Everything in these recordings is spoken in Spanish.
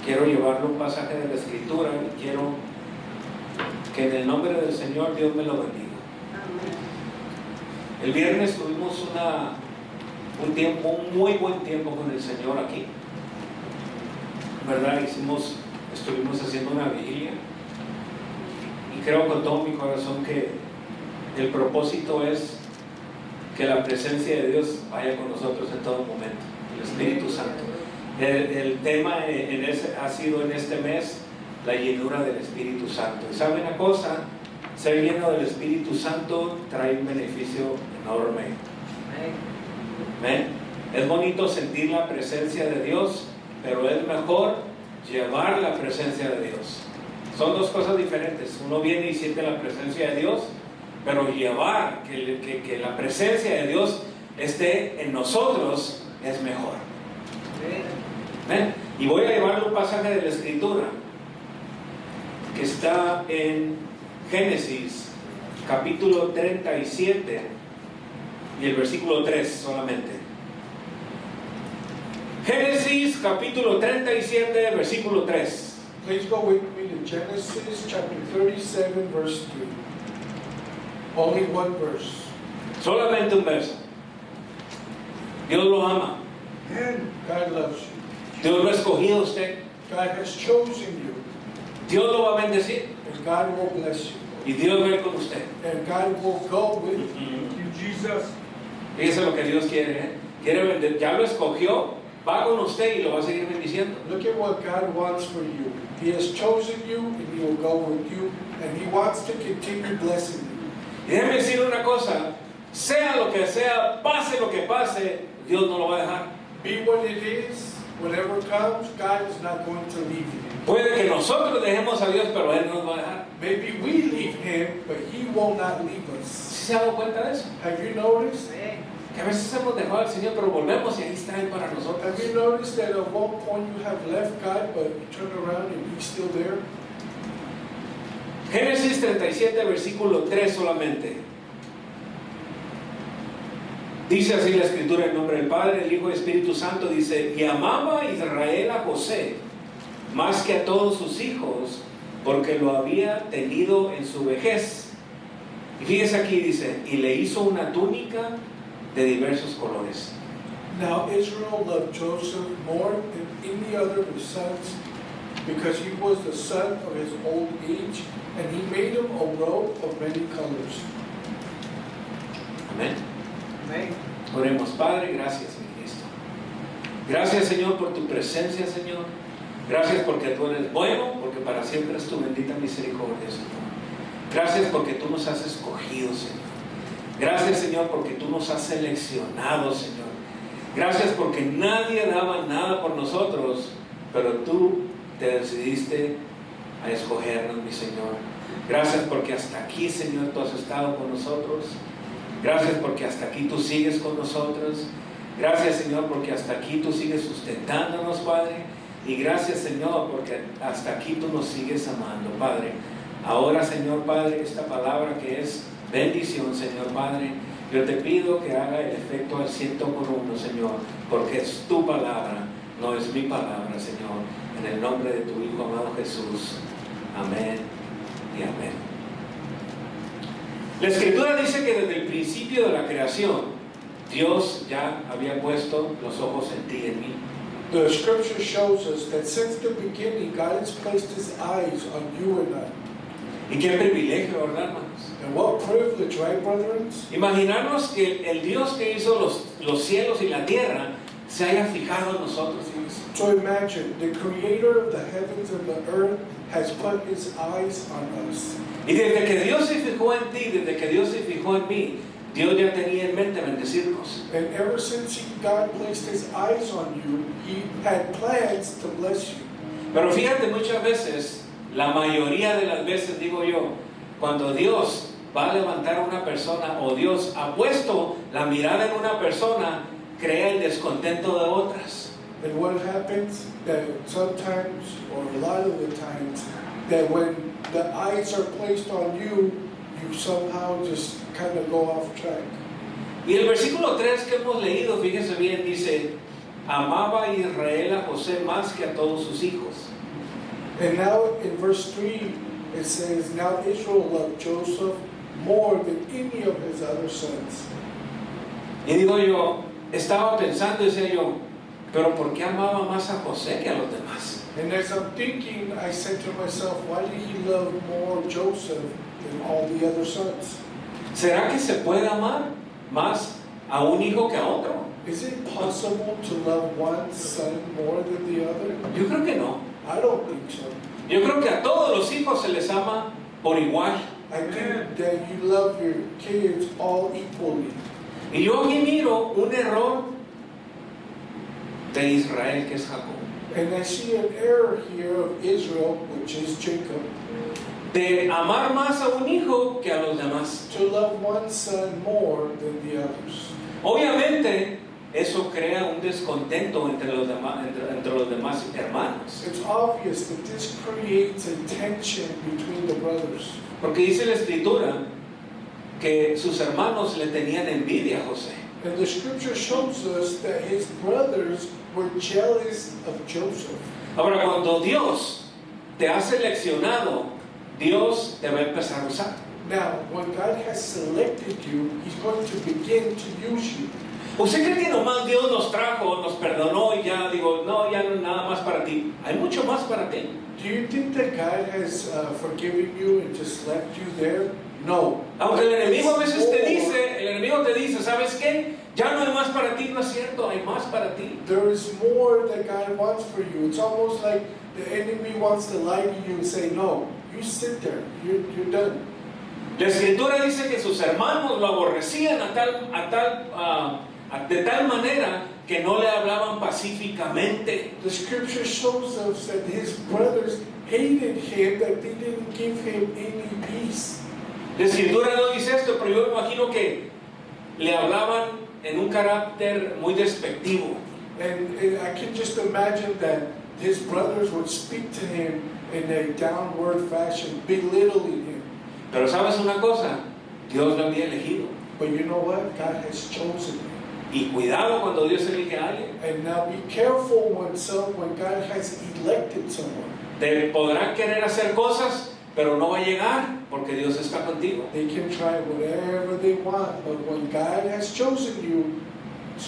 quiero llevarle un pasaje de la Escritura y quiero que en el nombre del Señor Dios me lo bendiga. El viernes tuvimos un muy buen tiempo con el Señor aquí, ¿verdad? Estuvimos haciendo una vigilia y creo con todo mi corazón que el propósito es que la presencia de Dios vaya con nosotros en todo momento, el Espíritu Santo. El tema ha sido en este mes la llenura del Espíritu Santo. ¿Y sabe una cosa? Ser lleno del Espíritu Santo trae un beneficio enorme. ¿Ven? Es bonito sentir la presencia de Dios, pero es mejor llevar la presencia de Dios. Son dos cosas diferentes. Uno viene y siente la presencia de Dios, pero llevar que la presencia de Dios esté en nosotros es mejor. ¿Ven? Y voy a llevarle un pasaje de la Escritura que está en Génesis capítulo 37 y el versículo 3 solamente. Génesis capítulo 37 versículo 3. Please go with me to Genesis chapter 37 verse 3. Only one verse. Solamente un verso. Dios lo ama. And God loves you. Dios lo ha escogido a usted. God has chosen you. Dios lo va a bendecir. And God will bless you. Y Dios va a ir con usted. And God will go with you. Jesus. Fíjese lo que Dios quiere, ¿eh? Quiere bendecir. Ya lo escogió. Va con usted y lo va a seguir bendiciendo. Look at what God wants for you. He has chosen you and He will go with you. And He wants to continue blessing you. Y déjeme decir una cosa. Sea lo que sea, pase lo que pase, Dios no lo va a dejar. Be what it is, whatever comes, God is not going to leave you. Puede que nosotros dejemos a Dios, pero Él no nos va a dejar. Maybe we leave Him, but He will not leave us. ¿Sí se ha dado cuenta de eso? Have you noticed? Que a veces hemos dejado al Señor, pero volvemos y ahí está Él para nosotros. Have you noticed that at one point you have left God, but you turn around and He's still there? Génesis 37, versículo 3 solamente. Dice así la Escritura en nombre del Padre, del Hijo y del Espíritu Santo. Dice: y amaba Israel a José más que a todos sus hijos, porque lo había tenido en su vejez. Y fíjese aquí, dice: y le hizo una túnica de diversos colores. Now Israel loved Joseph more than any other of his sons, because he was the son of his old age, and he made him a robe of many colors. Amén. Amén. Oremos. Padre, gracias, mi Cristo. Gracias, Señor, por tu presencia, Señor. Gracias porque tú eres bueno, porque para siempre es tu bendita misericordia, Señor. Gracias porque tú nos has escogido, Señor. Gracias, Señor, porque tú nos has seleccionado, Señor. Gracias porque nadie daba nada por nosotros, pero tú te decidiste a escogernos, mi Señor. Gracias porque hasta aquí, Señor, tú has estado con nosotros. Gracias porque hasta aquí tú sigues con nosotros. Gracias, Señor, porque hasta aquí tú sigues sustentándonos, Padre. Y gracias, Señor, porque hasta aquí tú nos sigues amando, Padre. Ahora, Señor, Padre, esta palabra que es bendición, Señor, Padre, yo te pido que haga el efecto al 100 por 1, Señor, porque es tu palabra, no es mi palabra, Señor. En el nombre de tu Hijo amado Jesús. Amén y amén. La Escritura dice que desde el principio de la creación, Dios ya había puesto los ojos en ti y en mí. The scripture shows us that since the beginning, God has placed His eyes on you and I. Y qué privilegio, ¿verdad, hermanos? And what privilege, right, brethren? Imaginarnos que el Dios que hizo los cielos y la tierra se haya fijado en nosotros. So imagine, the creator of the heavens and the earth has put His eyes on us. Y desde que Dios se fijó en ti, desde que Dios se fijó en mí, Dios ya tenía en mente bendecirnos. And ever since God placed His eyes on you, He had plans to bless you. Pero fíjate, muchas veces, la mayoría de las veces, digo yo, cuando Dios va a levantar a una persona o Dios ha puesto la mirada en una persona, crea el descontento de otras. And what happens that sometimes, or a lot of the times, that when the eyes are placed on you, you somehow just kind of go off track. Y el versículo 3 que hemos leído, fíjese bien, dice: amaba a Israel a José más que a todos sus hijos. And now in verse 3, it says, now Israel loved Joseph more than any of his other sons. Y digo yo, estaba pensando, decía yo, pero ¿por qué amaba más a José que a los demás? And as I'm thinking, I said to myself, why did he love more Joseph than all the other sons? ¿Será que se puede amar más a un hijo que a otro? Is it possible to love one son more than the other? Yo creo que no. I don't think so. Yo creo que a todos los hijos se les ama por igual. I think that you love your kids all equally. Y yo aquí miro un error de Israel, que es Jacob. And I see an error here of Israel, which is Jacob, De amar más a un hijo que a los demás. to love one son more than the others. Obviamente, eso crea un descontento entre los demás hermanos. It's obvious that this creates a tension between the brothers. Porque dice la Escritura que sus hermanos le tenían envidia a José. And the scripture shows us that his brothers were jealous of Joseph. Ahora, cuando Dios te ha seleccionado, Dios te va a empezar a usar. Now, when God has selected you, he's going to begin to use you. ¿Usted cree que nomás Dios nos trajo, nos perdonó y ya digo, no, ya no es nada más para ti? Hay mucho más para ti. Do you think that God has forgiven you and just left you there? No. Aunque el enemigo a veces te dice, ¿sabes qué? Ya no hay más para ti, no es cierto, hay más para ti. There is more that God wants for you. It's almost like the enemy wants to lie to you and say, no, you sit there, you're done. La Escritura dice que sus hermanos lo aborrecían de tal manera que no le hablaban pacíficamente. The scripture shows us that his brothers hated him, that they didn't give him any peace. La Escritura no dice esto, pero yo me imagino que le hablaban en un carácter muy despectivo. And I can just imagine that his brothers would speak to him in a downward fashion, belittling him. Pero ¿sabes una cosa? Dios lo había elegido. But you know what? God has chosen him. Y cuidado cuando Dios elige a alguien. And now be careful when God has elected someone. Te podrán querer hacer cosas, pero no va a llegar porque Dios está contigo. They can try whatever they want, but when God has chosen you,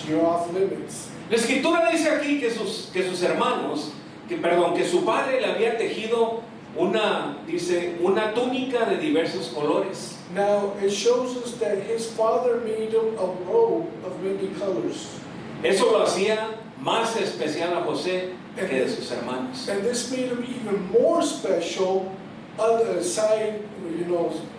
you're off limits. La Escritura dice aquí que sus hermanos, que su padre le había tejido una túnica de diversos colores. Now it shows us that his father made him a robe of many colors. Eso lo hacía más especial a José que de sus hermanos. And this made him even more special, other side,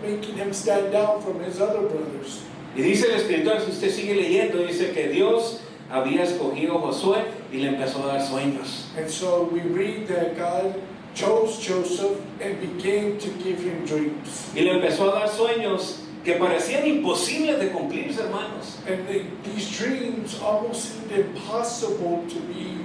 making him stand out from his other brothers. Y dice la Escritura, si usted sigue leyendo, dice que Dios había escogido a Josué y le empezó a dar sueños. And so we read that God chose Joseph and began to give him dreams. Y le empezó a dar sueños que parecían imposibles de cumplirse, hermanos. And these dreams almost seemed impossible to be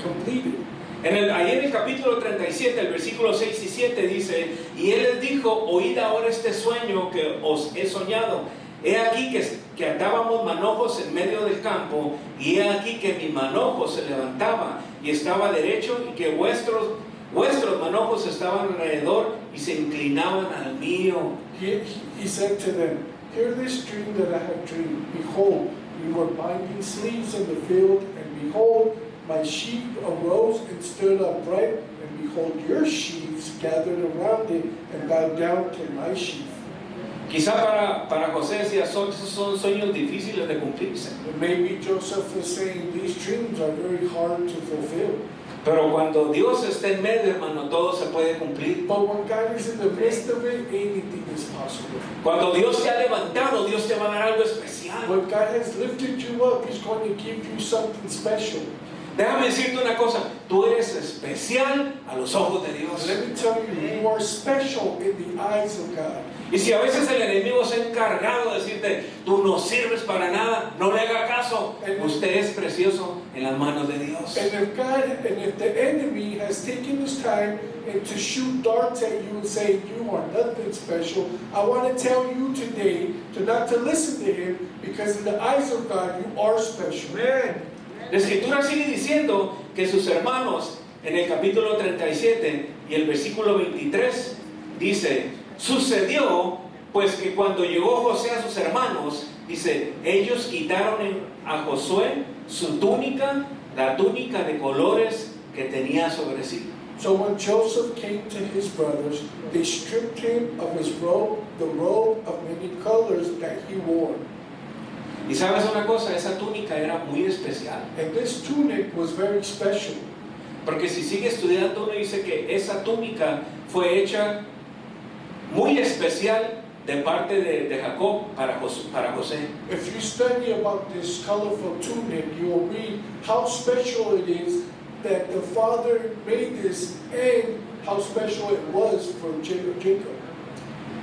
completed. Ahí en el capítulo 37, el versículo 6 y 7 dice, y él les dijo, oíd ahora este sueño que os he soñado. He aquí que atábamos manojos en medio del campo, y he aquí que mi manojo se levantaba y estaba derecho, y que vuestros manojos estaban alrededor y se inclinaban al mío. He said to them, hear this dream that I have dreamed. Behold, we were binding sleeves in the field, and behold, my sheaf arose and stood upright, and behold, your sheaves gathered around it and bowed down to my sheaf. Quizá para José decía, esos son sueños difíciles de cumplirse. Maybe Joseph was saying these dreams are very hard to fulfill. Pero cuando Dios está en medio, hermano, todo se puede cumplir. But when God is in the midst of it, anything is possible. Cuando Dios te ha levantado, Dios te va a dar algo especial. When God has lifted you up, He's going to give you something special. Déjame decirte una cosa, tú eres especial a los ojos de Dios. Let me tell you, you are special in the eyes of God. Y si a veces el enemigo se ha encargado de decirte, tú no sirves para nada, no le haga caso, usted es precioso en las manos de Dios. And if the enemy has taken his time and to shoot darts at you and say you are nothing special, I want to tell you today not to listen to him, because in the eyes of God you are special. Amen. La escritura sigue diciendo que sus hermanos, en el capítulo 37 y el versículo 23, dice, sucedió pues que cuando llegó José a sus hermanos, dice, ellos quitaron a Josué su túnica, la túnica de colores que tenía sobre sí. So when Joseph came to his brothers, they stripped him of his robe, the robe of many colors that he wore. Y sabes una cosa, esa túnica era muy especial. And this tunic was very special. Porque si sigue estudiando uno dice que esa túnica fue hecha muy especial de parte de Jacob para José. If you study about this colorful tunic, you will read how special it is that the father made this and how special it was for Jacob.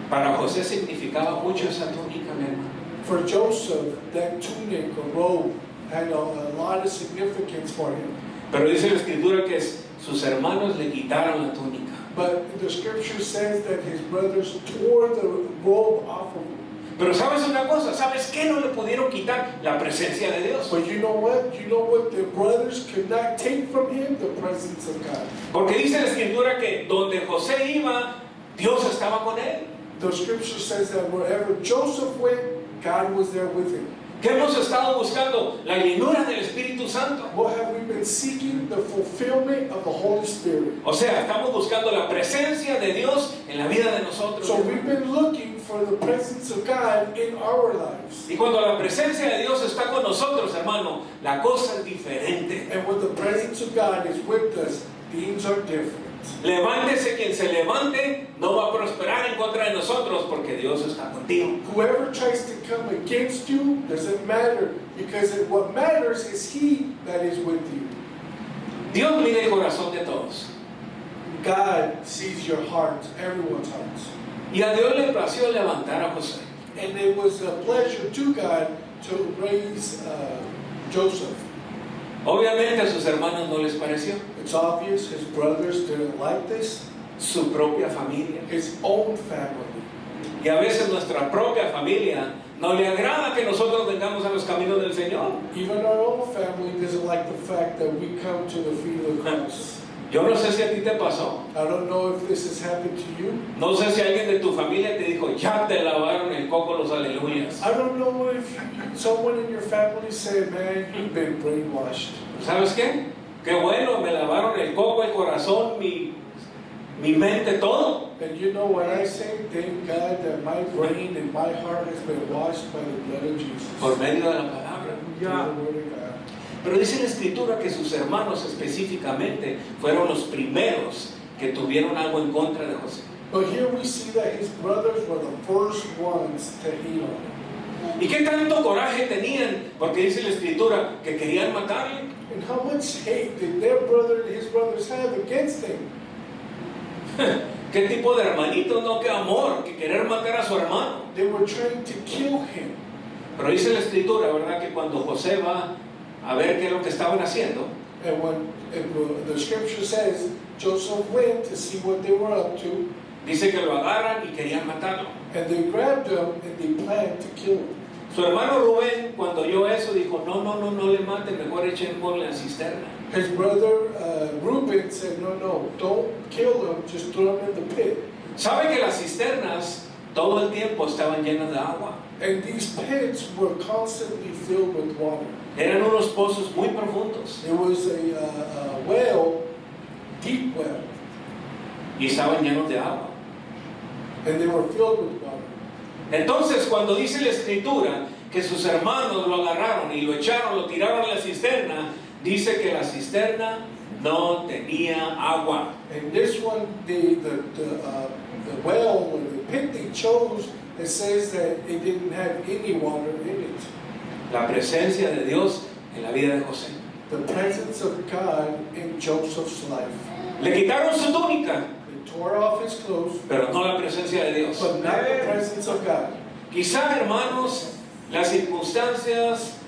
Para José significaba mucho esa túnica, mi hermano. For Joseph, that tunic or robe had a lot of significance for him. Pero dice la escritura que sus hermanos le quitaron la túnica. But the scripture says that his brothers tore the robe off of him. Pero sabes una cosa, ¿sabes qué no le pudieron quitar? La presencia de Dios. But you know what? You know what the brothers could not take from him? The presence of God. Porque dice la escritura que donde José iba, Dios estaba con él. The scripture says that wherever Joseph went, God was there with him. ¿Qué hemos estado buscando? La llenura del Espíritu Santo. What have we been seeking? The fulfillment of the Holy Spirit. O sea, estamos buscando la presencia de Dios en la vida de nosotros. So we've been looking for the presence of God in our lives. Y cuando la presencia de Dios está con nosotros, hermano, la cosa es diferente. And when the presence of God is with us, things are different. Levántese quien se levante, no va a prosperar en contra de nosotros porque Dios está contigo. Whoever tries to come against you doesn't matter, because what matters is He that is with you. Dios mide el corazón de todos. God sees your heart, everyone's hearts. Y a Dios le plació levantar a José. And it was a pleasure to God to raise Joseph. Obviamente a sus hermanos no les pareció. It's obvious his brothers didn't like this. Su propia familia. His own family. Y a veces nuestra propia familia no le agrada que nosotros vengamos a los caminos del Señor. Even our own family doesn't like the fact that we come to the feet of Christ. Yo no sé si a ti te pasó. I don't know if this has happened to you. No sé si alguien de tu familia te dijo, ya te lavaron el coco los aleluyas. I don't know if someone in your family said, man, you've been brainwashed. ¿Sabes qué? Qué bueno, me lavaron el coco, el corazón, mi mente, todo. And you know what I say? Thank God that my brain and my heart has been washed by the blood of Jesus. Por medio de la palabra. Through the word of God. Pero dice la escritura que sus hermanos específicamente fueron los primeros que tuvieron algo en contra de José. But here we see that his brothers were the first ones to hate on him. ¿Y qué tanto coraje tenían? Porque dice la escritura que querían matarle. And how much hate did his brothers have against him? ¿Qué tipo de hermanitos, no? ¿Qué amor? Que querer matar a su hermano. They were trying to kill him. Pero dice la escritura, ¿verdad? Que cuando José va a ver qué es lo que estaban haciendo, And when the scripture says Joseph went to see what they were up to, dice que lo agarran y querían matarlo. and they grabbed him and they planned to kill him. Su hermano Rubén, cuando oyó eso, dijo, no le maten, mejor echémosle en la cisterna. His brother Reuben said, no, don't kill him, just throw him in the pit. ¿Sabe que las cisternas todo el tiempo estaban llenas de agua? And these pits were constantly filled with water. Eran unos pozos muy profundos It was a well, deep well, y estaban llenos de agua. and they were filled with water. Entonces, cuando dice la escritura que sus hermanos lo agarraron y lo echaron, lo tiraron a la cisterna, dice que la cisterna no tenía agua. And this one, the well or the pit they chose, it says that it didn't have any water in it. La presencia de Dios en la vida de José. The presence of God in Joseph's life. Le quitaron su túnica, They tore off his clothes, pero no la presencia de Dios. but not the presence of God. Quizá, hermanos, las circunstancias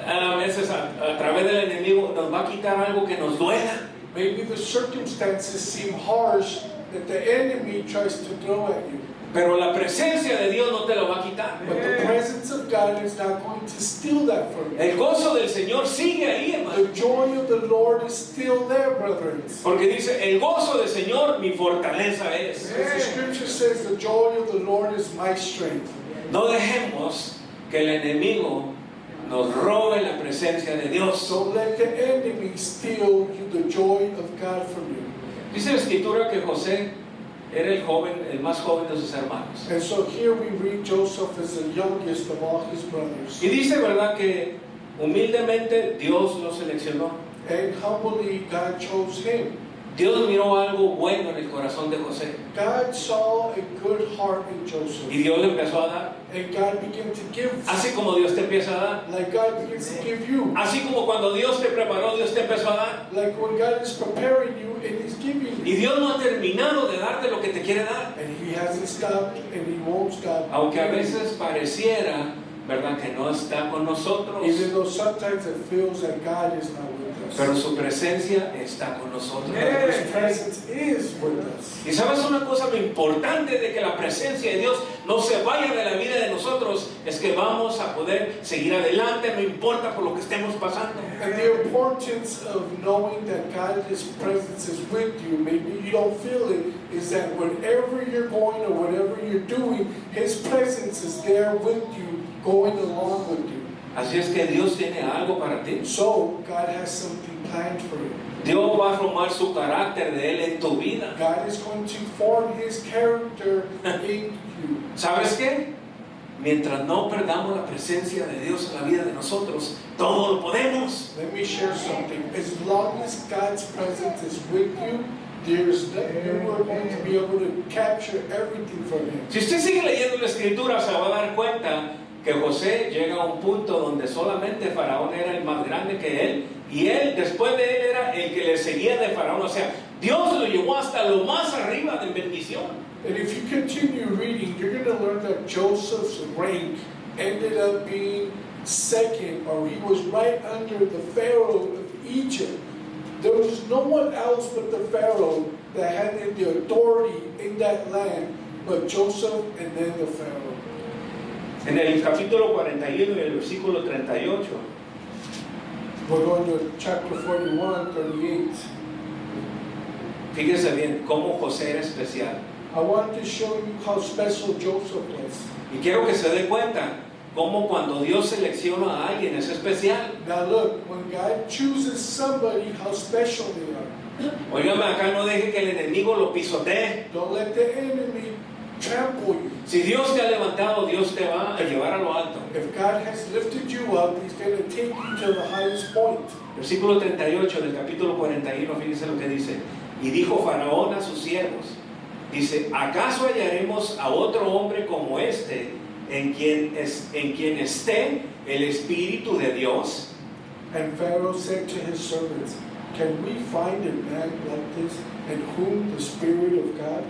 a veces a través del enemigo nos va a quitar algo que nos duela. Maybe the circumstances seem harsh that the enemy tries to throw at you. Pero la presencia de Dios no te lo va a quitar. But the presence of God is not going to steal that from you. El gozo del Señor sigue ahí, hermano. The joy of the Lord is still there, brethren. Porque dice, el gozo del Señor mi fortaleza es. As the scripture says, the joy of the Lord is my strength. No dejemos que el enemigo nos robe la presencia de Dios. Don't let the enemy steal you the joy of God from you. Dice la Escritura que José era el más joven de sus hermanos. And so here we read Joseph as the youngest of all his brothers. Y dice, ¿verdad?, que humildemente Dios lo seleccionó. And humbly God chose him. Dios miró algo bueno en el corazón de José. God saw a good heart in Joseph. Y Dios le empezó a dar. And God began to give, Así como Dios te empieza a dar. like God begins to give you. Así como cuando Dios te preparó, Dios te empezó a dar. Like when God is preparing you and He's giving Y you. Dios no ha terminado de darte lo que te quiere dar. And He hasn't stopped and He won't stop. Aunque a veces pareciera, ¿verdad?, que no está con nosotros. Even though sometimes it feels that God is not with us. Pero su presencia está con nosotros. But His presence is with us. Y sabes una cosa muy importante de que la presencia de Dios no se vaya de la vida de nosotros, es que vamos a poder seguir adelante, no importa por lo que estemos pasando. And the importance of knowing that God's presence is with you, maybe you don't feel it, is that wherever you're going or whatever you're doing, His presence is there with you, going along with you. Así es que Dios tiene algo para ti. So, God has something planned for you. Dios va a formar su carácter de Él en tu vida. God is going to form His character in you. ¿Sabes qué? Mientras no perdamos la presencia de Dios en la vida de nosotros, todo lo podemos. Let me share something. As long as God's presence is with you, there's nothing you are going to be able to capture everything from Him. Si usted sigue leyendo la Escritura, se va a dar cuenta que José llega a un punto donde solamente Faraón era el más grande que él, y él, después de él, era el que le seguía de Faraón. O sea, Dios lo llevó hasta lo más arriba de bendición. And if you continue reading, you're going to learn that Joseph's rank ended up being second, or he was right under the Pharaoh of Egypt. There was no one else but the Pharaoh that had the authority in that land, but Joseph and then the Pharaoh. En el capítulo 41 y el versículo 38, We're going to chapter 41, 38. fíjese bien cómo José era especial. I want to show you how special Joseph was. Y quiero que se dé cuenta cómo cuando Dios selecciona a alguien es especial. Now look, when God chooses somebody, how special they are. Óigame, acá no deje que el enemigo lo pisotee. Don't let the enemy trample you. Si Dios te ha levantado, Dios te va a llevar a lo alto. If God has lifted you up, He's going to take you to the highest point. Versículo 38 del capítulo 41, fíjense lo que dice. Y dijo Faraón a sus siervos, dice, ¿acaso hallaremos a otro hombre como este en quien esté el Espíritu de Dios? And Pharaoh said to his servants, can we find a man like this in whom the Spirit of God?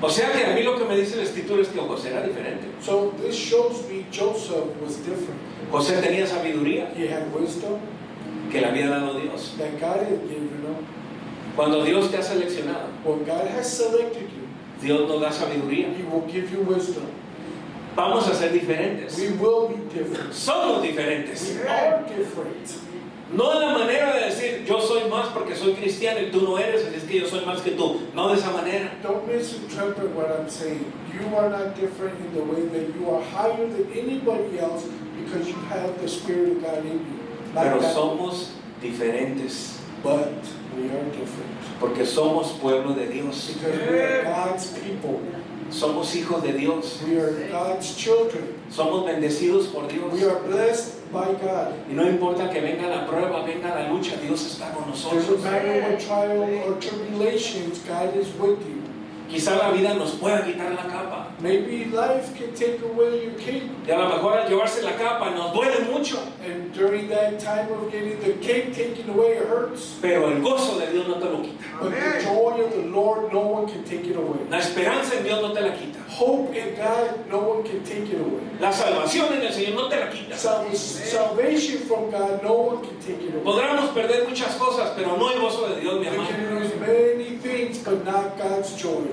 O sea que a mí lo que me dice la Escritura es que José era diferente. So this shows me Joseph was different. José tenía sabiduría He had wisdom que le había dado Dios. that God had given him. Cuando Dios te ha seleccionado, When God has selected you, Dios nos da sabiduría. He will give you wisdom. Vamos a ser diferentes. We will be different. Somos diferentes. We are different. No en la manera de decir, yo soy más porque soy cristiano y tú no eres, así es que yo soy más que tú. No de esa manera. Don't misinterpret what I'm saying. You are not different in the way that you are higher than anybody else because you have the Spirit of God in you. Like Pero that. somos diferentes But we are different porque somos pueblo de Dios. because we are God's people. Somos hijos de Dios. We are God's children. Somos bendecidos por We Dios. are blessed by God. Y no importa que venga la prueba, venga la lucha, Dios está con Doesn't nosotros. matter what trial or tribulations, God is with you. Quizá la vida nos pueda quitar la capa. Maybe life can take away your cape. Y a lo mejor al llevarse la capa nos duele mucho. And during that time of getting the cape taken away, it hurts. Pero el gozo de Dios no te lo quita. But the joy of the Lord, no one can take it away. La esperanza en Dios no te la quita. Hope in God, no one can take it away. La salvación en el Señor no te la quita. Salvation from God, no one can take it away. Podremos perder muchas cosas, pero no el gozo de Dios, mi We amado. can lose many things, pains, but not God's joy.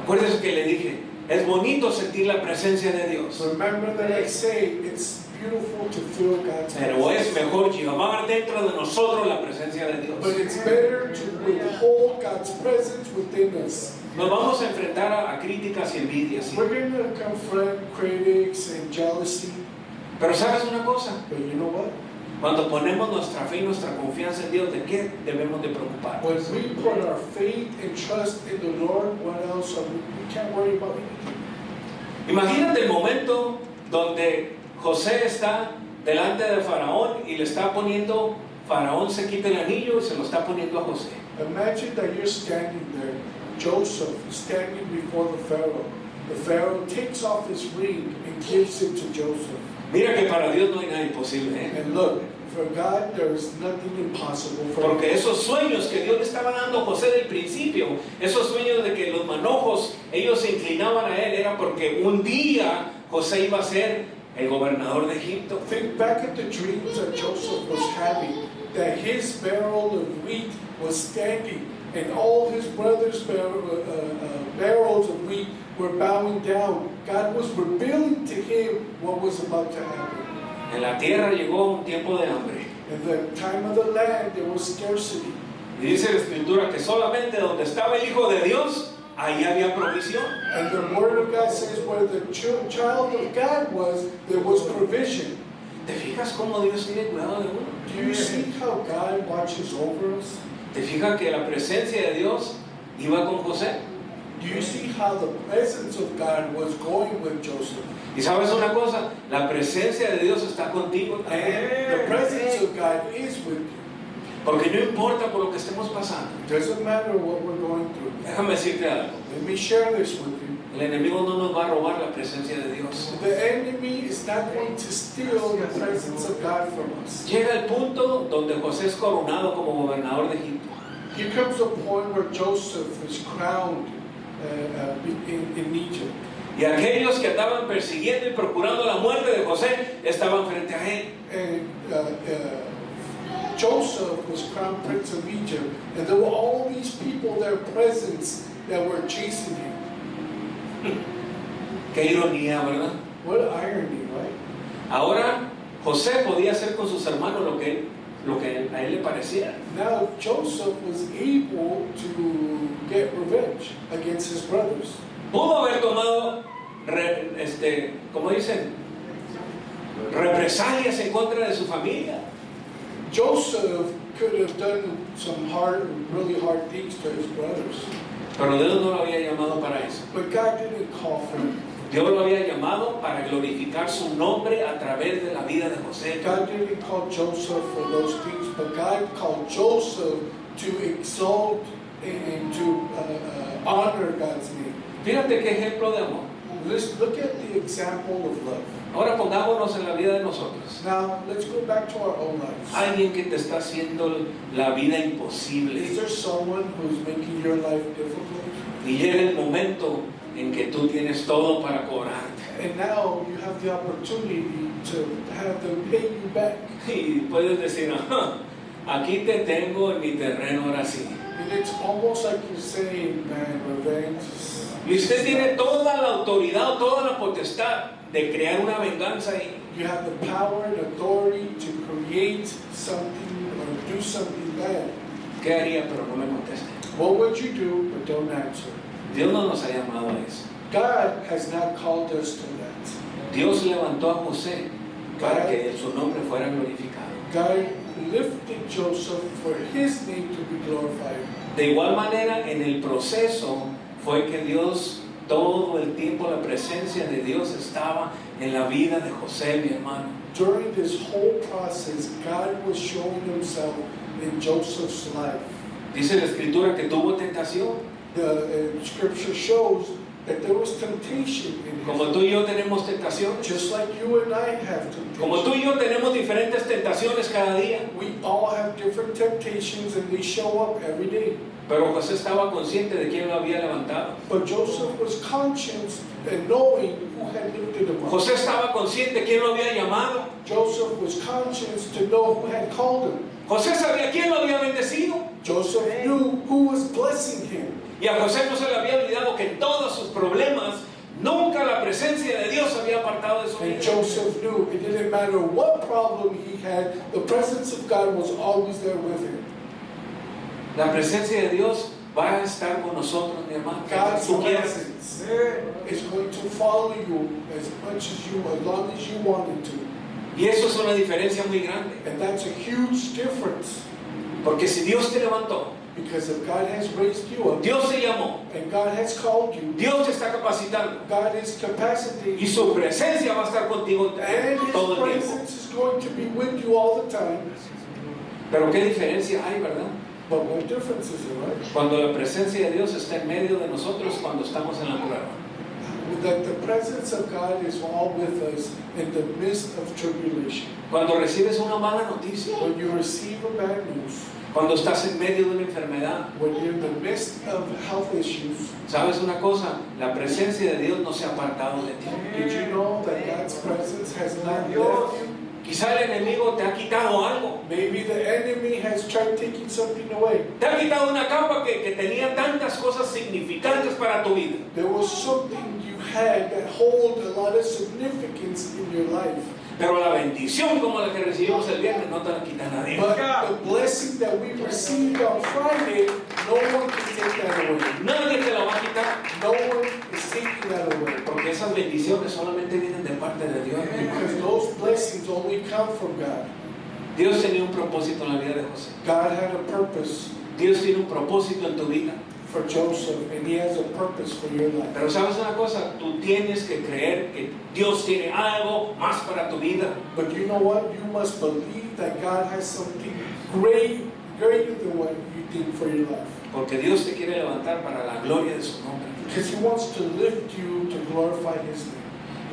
Acuérdense que le dije, es bonito sentir la presencia de Dios, Remember that I say it's beautiful to feel God's pero es presence. mejor llevar dentro de nosotros la presencia de Dios. But it's better to withhold God's presence within us. Nos vamos a enfrentar a críticas y envidias, ¿sí? We're going to confront critics and jealousy. Pero ¿sabes una cosa? But you know what? Cuando ponemos nuestra fe y nuestra confianza en Dios, ¿de qué debemos de preocuparnos? When we put our faith and trust in the Lord, what else are we can't worry about anything. Imagínate el momento donde José está delante de Faraón y le está poniendo, Faraón se quita el anillo y se lo está poniendo a José. Imagine that you're standing there, Joseph is standing before the Pharaoh. The Pharaoh takes off his ring and gives it to Joseph. Mira que para Dios no hay nada imposible, ¿eh? And look, for God there is nothing impossible for Porque him. esos sueños que Dios le estaba dando a José del principio, esos sueños de que los manojos, ellos se inclinaban a él, era porque un día José iba a ser el gobernador de Egipto. Think back at the dreams that Joseph was having, that his barrel of wheat was standing and all his brothers' barrels of wheat were bowing down. God was revealing to him what was about to happen. En la tierra llegó un tiempo de hambre. In the time of the land, there was scarcity. Y dice la Escritura que solamente donde estaba el Hijo de Dios, ahí había provisión. And the Word of God says where the child of God was, there was provision. ¿Te fijas cómo Dios tiene cuidado de uno? Do you see how God watches over us? ¿Te fijas que la presencia de Dios iba con José? Do you see how the presence of God was going with Joseph? Y sabes una cosa, la presencia de Dios está contigo And the presence of God is with you. porque no importa por lo que estemos pasando. It doesn't matter what we're going through. Déjame decirte algo, Let me share this with you. el enemigo no nos va a robar la presencia de Dios. The enemy is not going to steal the presence of God from us. Llega el punto donde José es coronado como gobernador de Egipto. Here comes a point where Joseph is crowned in Egypt. Y aquellos que estaban persiguiendo y procurando la muerte de José estaban frente a él. And Joseph was crowned prince of Egypt, and there were all these people there present that were chasing him. Qué ironía, ¿verdad? What irony, right? Ahora José podía hacer con sus hermanos lo que a él le pareciera. Now Joseph was able to get revenge against his brothers. Pudo haber tomado, como dicen, represalias en contra de su familia. Joseph could have done some really hard things to his brothers. Pero Dios no lo había llamado para eso. But God didn't call for him. Dios lo había llamado para glorificar su nombre a través de la vida de José. God didn't call Joseph for those things, but God called Joseph to exalt and to honor God's name. Fíjate qué ejemplo de amor. Let's look at the example of love. Ahora pongámonos en la vida de nosotros. Now, let's go back to our own lives. Alguien que te está haciendo la vida imposible. Is there someone who's making your life difficult? Y llega el momento en que tú tienes todo para cobrarte. And now you have the opportunity to have them pay you back. Y puedes decir, ajá, aquí te tengo en mi terreno ahora sí. And it's almost like you're saying, man, revenge is... Y usted tiene toda la autoridad, toda la potestad de crear una venganza ahí. You have the power and authority to create something or do something bad. ¿Qué haría? Pero no me conteste. What would you do? But don't answer. Dios no nos ha llamado a eso. God has not called us to that. Dios levantó a José para que su nombre fuera glorificado. God lifted Joseph for his name to be glorified. De igual manera, en el proceso fue que Dios, todo el tiempo la presencia de Dios estaba en la vida de José, mi hermano. During this whole process, God was showing himself in Joseph's life. Dice la Escritura que tuvo tentación. The scripture shows that there was temptation in his Como life. tú y yo tenemos tentaciones. Just like you and I have Como tú temptation. y yo tenemos diferentes tentaciones cada día. We all have different temptations and they show up every day. Pero José estaba consciente de quién lo había levantado. But Joseph was conscious and knowing who had lifted him up. José estaba consciente de quién lo había llamado. Joseph was conscious to know who had called him. José sabía quién lo había bendecido. Joseph knew who was blessing him. Y a José no se le había olvidado que en todos sus problemas nunca la presencia de Dios había apartado de su And vida. Joseph knew it didn't matter what problem he had, the presence of God was always there with him. La presencia de Dios va a estar con nosotros, mi hermano. God's Tú quieres. presence is going to follow you as long as you want it to. Y eso es una diferencia muy grande. And that's a huge difference. Porque si Dios te levantó, Because if God has raised you up, Dios te llamó, and God has called you, Dios te está capacitando God is capacitating y you, su presencia va a estar contigo and todo His el tiempo. presence is going to be with you all the time. Pero qué diferencia hay, ¿verdad? But what difference is it, right? Cuando la presencia de Dios está en medio de nosotros cuando estamos en la prueba. That the presence of God is all with us in the midst of tribulation. Cuando recibes una mala noticia, When you receive a bad news, cuando estás en medio de una enfermedad, when you're in the midst of health issues, ¿sabes una cosa? La presencia de Dios no se ha apartado de ti. did you know that God's presence has not left you? Quizá el enemigo te ha quitado algo. Maybe the enemy has tried taking something away. Te ha quitado una capa que tenía tantas cosas significantes para tu vida. There was something you had that hold a lot of significance in your life. Pero la bendición como la que recibimos el viernes no te la quita nadie. But the blessing that we received on Friday, no one can take that away. Nadie te la va a quitar. No one is taking that away. Porque esas bendiciones solamente vienen de parte de Dios. Because those blessings only come from God. Dios tenía un propósito en la vida de José. God had a purpose Dios tiene un propósito en tu vida. for Joseph, and He has a purpose for your life. Pero sabes una cosa, tú tienes que creer que Dios tiene algo más para tu vida. But you know what? You must believe that God has something greater than what you think for your life. Porque Dios te quiere levantar para la gloria de su nombre. Because He wants to lift you to glorify His name.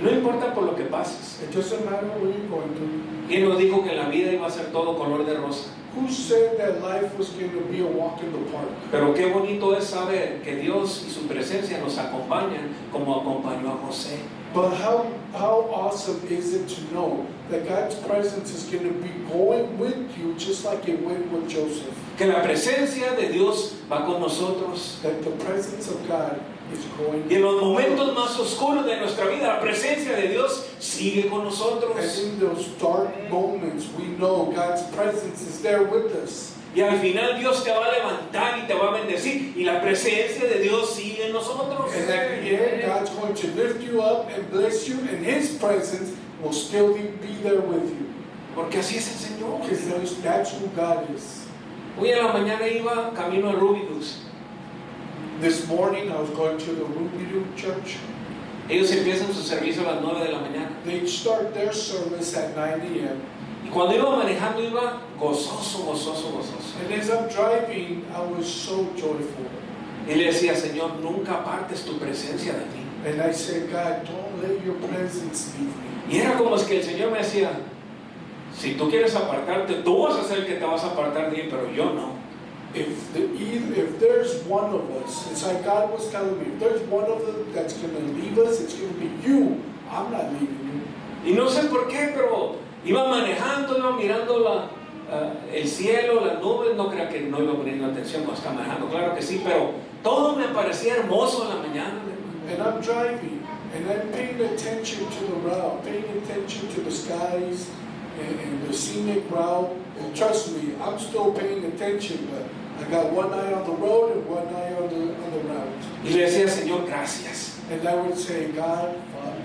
No importa por lo que pases. It doesn't matter where you're going to. ¿Quién nos dijo que la vida iba a ser todo color de rosa? Who said that life was going to be a walk in the park? Pero qué bonito es saber que Dios y su presencia nos acompañan como acompañó a José. But how awesome is it to know that God's presence is going to be going with you just like it went with Joseph? Que la presencia de Dios va con nosotros. That the presence of God is going Y en los momentos más oscuros de nuestra vida, la presencia de Dios sigue con And nosotros. in those dark moments, we know God's presence is there with us. Y al final Dios te va a levantar y te va a bendecir. Y la presencia de Dios sigue en nosotros. And at the end, God's going to lift you up and bless you, and His presence will still be there with you. Porque así es el Señor. Because that's who God is. Hoy en la mañana iba camino a Rubicus. This morning, I was going to the Rubidoux Church. Ellos empiezan su servicio a las 9 de la mañana. They start their service at 9 a.m. Y cuando iba manejando iba gozoso, gozoso, gozoso. And as I'm driving, I was so joyful. Y le decía, Señor, nunca apartes tu presencia de mí. And I said, God, don't let your presence leave me. Y era como es que el Señor me decía, si tú quieres apartarte, tú vas a ser el que te vas a apartar de él, pero yo no. If there's one of us, it's like God was telling me, if there's one of them that's going to leave us, it's going to be you. I'm not leaving you. Y no sé por qué, pero iba manejando, iba mirando el cielo, las nubes, no crea que no iba poniendo atención cuando estaba manejando, claro que sí, pero todo me parecía hermoso en la mañana. And I'm driving, and I'm paying attention to the route, paying attention to the skies and the scenic route. And trust me, I'm still paying attention, but I got one eye on the road and one eye on the route. Y le decía, Señor, gracias. And I would say, God, Father,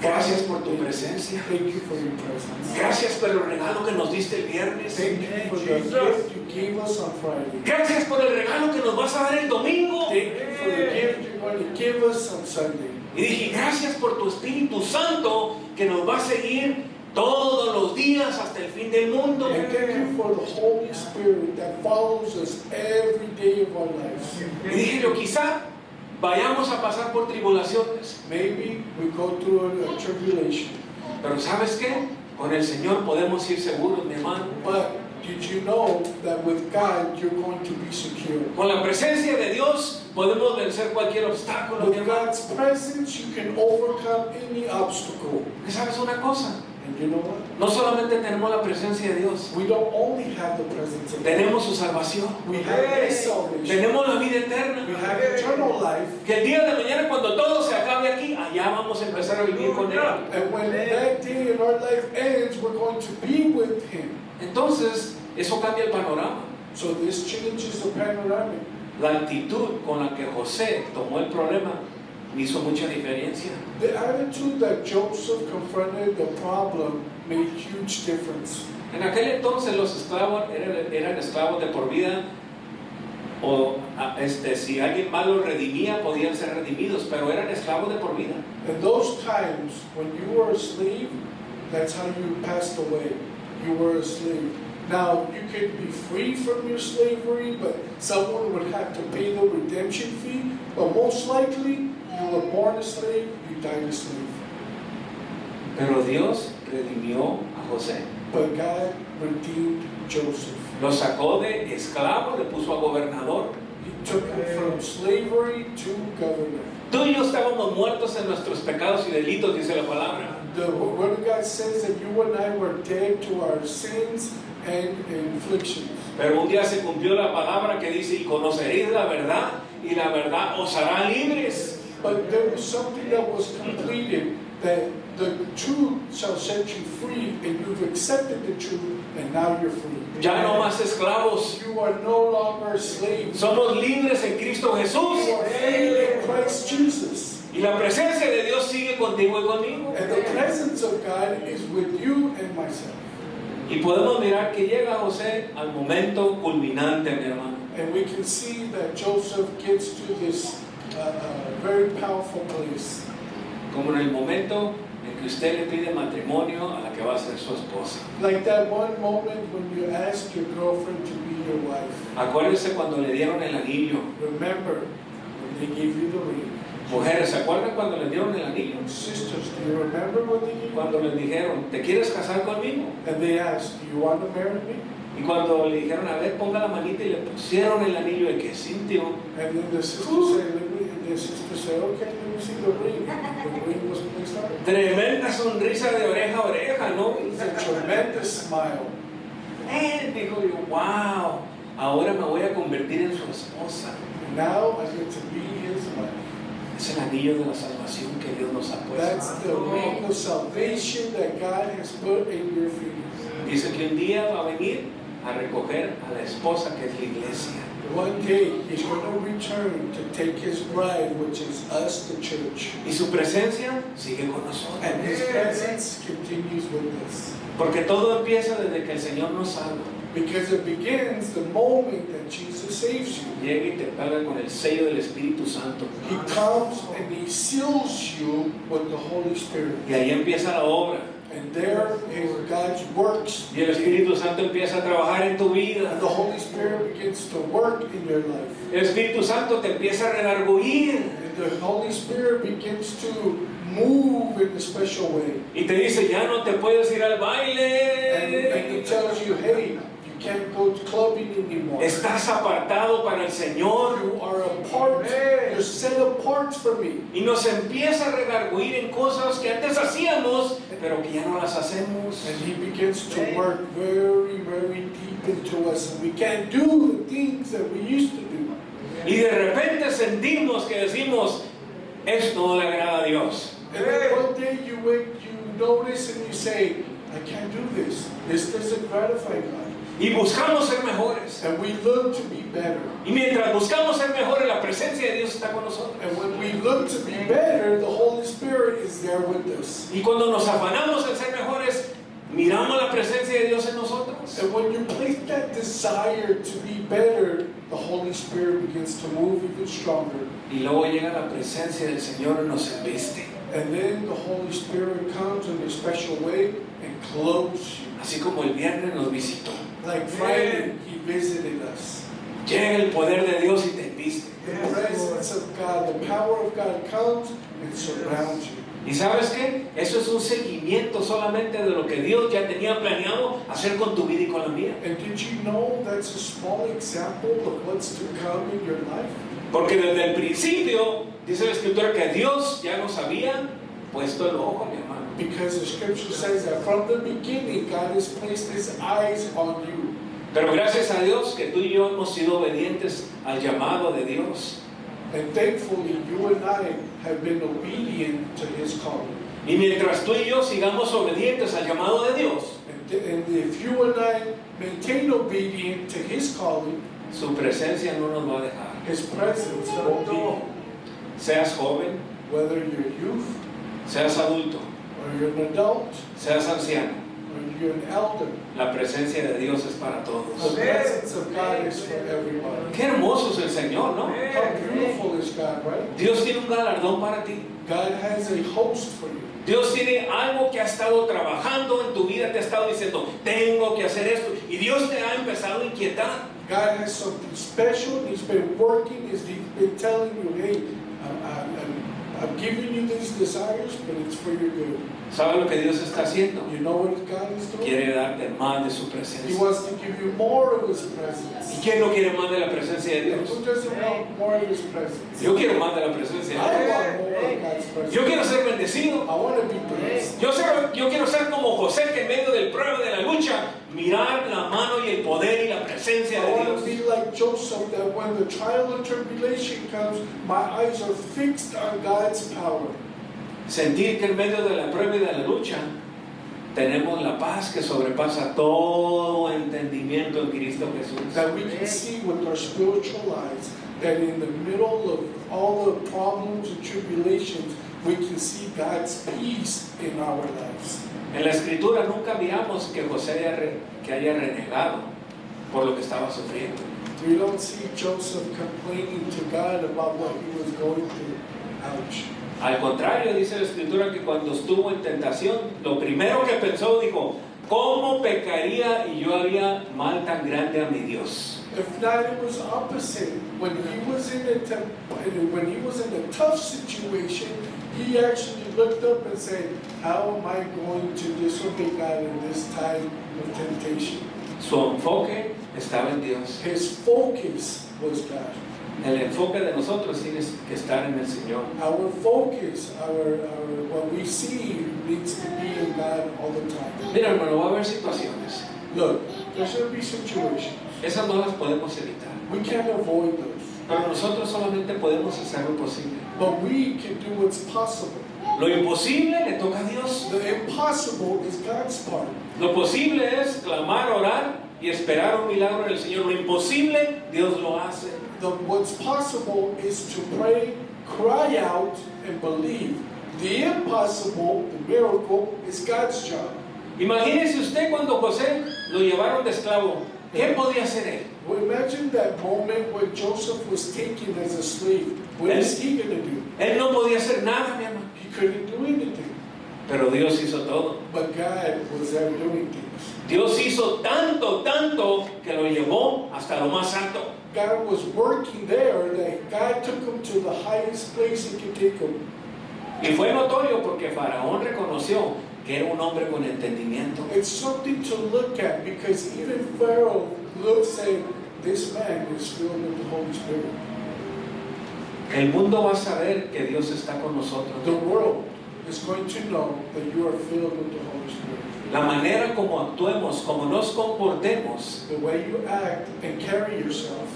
Gracias por tu presencia. thank you for your presence. Gracias por el regalo que nos diste el viernes. Thank you for the gift you gave us on Friday. Gracias por el regalo que nos vas a dar el domingo. Thank you for the gift you're going to give us on Sunday. Y dije, gracias por tu Espíritu Santo que nos va a seguir todos los días hasta el fin del mundo. And thank you for the Holy Spirit that follows us every day of our lives. Y dije yo, quizá vayamos a pasar por tribulaciones, Maybe we go through a tribulation, pero ¿sabes qué? Con el Señor podemos ir seguros, mi hermano. but did you know that with God you're going to be secure? Con la presencia de Dios podemos vencer cualquier obstáculo, mi With hermano. God's presence you can overcome any obstacle. ¿Y sabes una cosa? And you know what? No solamente tenemos la presencia de Dios, We don't only have the presence of God. tenemos su salvación, We have His salvation. tenemos la vida We eterna. have eternal life. Que el día de mañana, cuando todo se acabe aquí, allá vamos a empezar a vivir con Él. And when that day in our life ends, we're going to be with Him. Entonces, eso cambia el panorama. So this changes the panoramic. La actitud con la que José tomó el problema hizo mucha diferencia. The attitude that Joseph confronted the problem made huge difference. En aquel entonces los esclavos eran esclavos de por vida, o si alguien más los redimía podían ser redimidos, pero eran esclavos de por vida. In those times, when you were a slave, that's how you passed away. You were a slave. Now, you could be free from your slavery, but someone would have to pay the redemption fee. But most likely, you were born a slave, you died a slave. Pero Dios redimió a José. But God redeemed Joseph. Lo sacó de esclavo, le puso a gobernador. He took him from slavery to government. Tú y yo estábamos muertos en nuestros pecados y delitos, dice la palabra. The Word of God says that you and I were dead to our sins and afflictions. Pero un día se cumplió la palabra que dice, y conoceréis la verdad, y la verdad os hará libres. But there was something that was completed, that the truth shall set you free, and you've accepted the truth, and now you're free. Ya no más esclavos. You are no longer slaves. Somos libres en Cristo Jesús. You are free in Christ Jesus. Y la presencia de Dios sigue contigo y conmigo. And the presence of God is with you and myself. Y podemos mirar que llega José al momento culminante, mi hermano. And we can see that Joseph gets to this very powerful place. Como en el momento en que usted le pide matrimonio a la que va a ser su esposa. Like that one moment when you ask your girlfriend to be your wife. Acuérdese cuando le dieron el anillo. Remember when they gave you the ring. Mujeres, ¿se acuerdan cuando le dieron el anillo? Sisters, do you remember what they gave you? Cuando les dijeron, ¿te quieres casar conmigo? And they asked, do you want to marry me? Y cuando le dijeron, a ver, ponga la manita y le pusieron el anillo de que sintió. And then the sister said, okay, let me see the ring. The ring was placed on it. Tremenda sonrisa de oreja a oreja, ¿no? It's a tremendous smile. Dijo yo, wow, ahora me voy a convertir en su esposa. And now I get to be his wife. Es el anillo de la salvación que Dios nos ha That's puesto. the ring of salvation that God has put in your fingers. Dice que un día va a venir a recoger a la esposa que es la iglesia. One day he's going to return to take his bride, which is us, the church. Y su presencia sigue con nosotros. And his presence continues with us. Porque todo empieza desde que el Señor nos salva. Because it begins the moment that Jesus saves you. Llega y te paga con el sello del Espíritu Santo. He comes and he seals you with the Holy Spirit. Y ahí empieza la obra. And there is God's works. Y el Espíritu Santo empieza a trabajar en tu vida. And the Holy Spirit begins to work in your life. El Espíritu Santo te empieza a redarguir. And the Holy Spirit begins to move in a special way. Y te dice, ya no te puedes ir al And baile. he tells you, hey, you can't go clubbing anymore. Estás apartado para el Señor. You are apart. You're set apart for me. Y nos empieza a redarguir en cosas que antes hacíamos, pero que ya no las hacemos. And he begins to work very, very deep into us. And we can't do the things that we used to do. Y de repente sentimos que decimos, esto no le agrada a Dios. And then one day you wake, you notice and you say, I can't do this. This doesn't gratify God. Y buscamos ser mejores. And we look to be better. Y mientras buscamos ser mejores, la presencia de Dios está con nosotros. And when we look to be better, the Holy Spirit is there with us. Y cuando nos afanamos en ser mejores, miramos la presencia de Dios en nosotros. And when you place that desire to be better, the Holy Spirit begins to move even stronger. Y luego llega la presencia del Señor y nos embiste. And then the Holy Spirit comes in a special way and clothes you. Así como el viernes nos visitó. Like Friday, He visited us. Llega el poder de Dios y te embiste. The presence of God, the power of God comes and surrounds you. ¿Y sabes qué? Eso es un seguimiento solamente de lo que Dios ya tenía planeado hacer con tu vida y con la mía. And did you know that's a small example of what's to come in your life? Porque desde el principio, dice la Escritura, que Dios ya nos había puesto el ojo, mi hermano. Because the scripture says that from the beginning, God has placed His eyes on you. Pero gracias a Dios que tú y yo hemos sido obedientes al llamado de Dios. And thankfully, you and I have been obedient to His calling. Y mientras tú y yo sigamos obedientes al llamado de Dios, And if you and I maintain obedient to His calling, su presencia no nos va a dejar. His presence won't be. Seas joven, Whether you're youth, seas adulto, or you're an adult, seas anciano, or you're an elder, la presencia de Dios es para the todos. presence of God is for everybody. Qué hermoso es el Señor, ¿no? How beautiful is God, right? Dios tiene un galardón para ti. God has a host for you. Dios tiene algo que ha estado trabajando en tu vida, te ha estado diciendo, tengo que hacer esto. Y Dios te ha empezado a inquietar. God has something special. He's been working. He's been telling you, hey, I'm giving you these desires, but it's for your good. ¿Sabes lo que Dios está haciendo? You know what God is doing? Quiere darte más de su He presencia. wants to give you more of His ¿Y presence. quién no quiere más de la presencia de And Dios? who doesn't want more of His presence? Yo quiero más de la presencia de I Dios. want more of God's presence. Yo quiero ser bendecido. I want to be blessed. Yo quiero ser como José, que en medio del prueba de la lucha, mirar la mano y el poder y la presencia I de want to Dios. be like Joseph, that when the trial and tribulation comes, my eyes are fixed on God's power. Sentir que en medio de la prueba y de la lucha tenemos la paz que sobrepasa todo entendimiento en Cristo Jesús. That we can see with our spiritual eyes that in the middle of all the problems and tribulations, we can see God's peace in our lives. En la Escritura nunca miramos que José haya renegado por lo que estaba sufriendo. We don't see Joseph complaining to God about what he was going through. Ouch. Al contrario, dice la Escritura que cuando estuvo en tentación, lo primero que pensó, dijo, ¿cómo pecaría y yo haría mal tan grande a mi Dios? If not, it was opposite. When he was in a tough situation, he actually looked up and said, "How am I going to disobey God in this time of temptation?" Su enfoque estaba en Dios. His focus was God. El enfoque de nosotros tiene que estar en el Señor. Our focus, what we see needs to be in God all the time. Mira, hermano, va a haber situaciones. Look, there's going to be situations. Esas no las podemos evitar. We can't avoid those. Pero nosotros solamente podemos hacer lo posible. But we can do what's possible. Lo imposible le toca a Dios. The impossible is God's part. Lo posible es clamar, orar y esperar un milagro del Señor. Lo imposible, Dios lo hace. What's possible is to pray, cry out, and believe. The impossible, the miracle, is God's job. Imagínese usted cuando José lo llevaron de esclavo. ¿Qué podía hacer él? Well, imagine that moment when Joseph was taken as a slave. What is he going to do? Él no podía hacer nada, mi hermano. He couldn't do anything. Pero Dios hizo todo. But God was there doing things. Dios hizo tanto, tanto que lo llevó hasta lo más alto. God was working there that God took him to the highest place he could take him. Y fue notorio porque Faraón reconoció que era un hombre con entendimiento. It's something to look at because even Pharaoh looked saying, this man is filled with the Holy Spirit. El mundo va a saber que Dios está con nosotros. The world is going to know that you are filled with the Holy Spirit. La manera como actuemos, como nos comportemos, The way you act and carry yourself,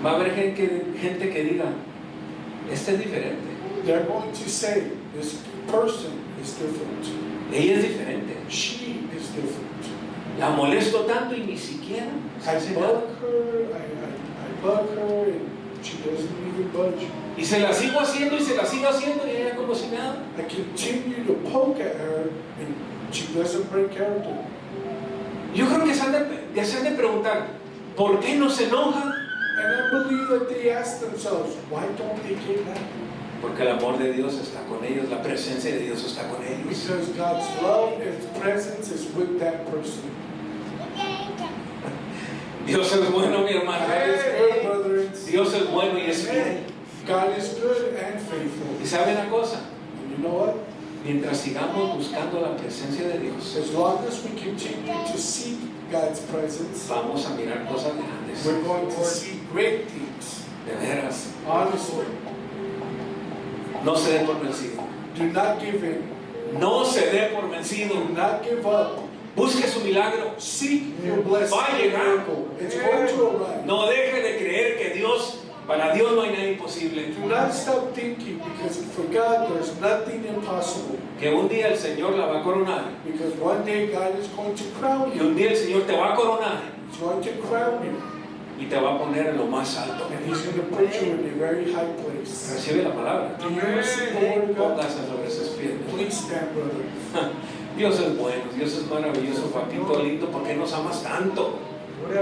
va a haber gente que diga, este es diferente, they're going to say, this person is different. ella es diferente. She is different. La molesto tanto y ni siquiera se I hace nada. bug her, I bug her, and she doesn't even budge. Y se la sigo haciendo y se la sigo haciendo y ella como si nada. I continue to poke at her, and she doesn't break character. Yo creo que se han de preguntar, ¿por qué no se enojan? And I believe that they ask themselves, why don't they get mad? Porque el amor de Dios está con ellos, la presencia de Dios está con ellos. Because God's love and presence is with that person. Dios es bueno, mi hermano. God is good, brethren. Dios es bueno y es fiel. God is good and faithful. Y sabe una cosa, And you know what? mientras sigamos buscando la presencia de Dios, As long as we continue to seek God's presence, vamos a mirar cosas grandes. we're going to see great things. De veras, Honestly, no se dé por vencido. do not give in. No se dé por vencido. Do not give up. Busque su milagro. Seek your blessing. Va a llegar. Miracle. It's going to arrive. No deje de creer que para Dios no hay nada imposible. Do not stop thinking, because for God there's nothing impossible. Que un día el Señor la va a coronar. Because one day God is going to crown Y you. un día el Señor te va a coronar. He's going to crown you. Y te va a poner en lo más alto. And He's going to put you in a very high place. Recibe la palabra. Do you receive the word of God? Póngase sobre sus pies. Please stand, brother. Dios es bueno, Dios es maravilloso, papito lindo, ¿por qué nos amas tanto?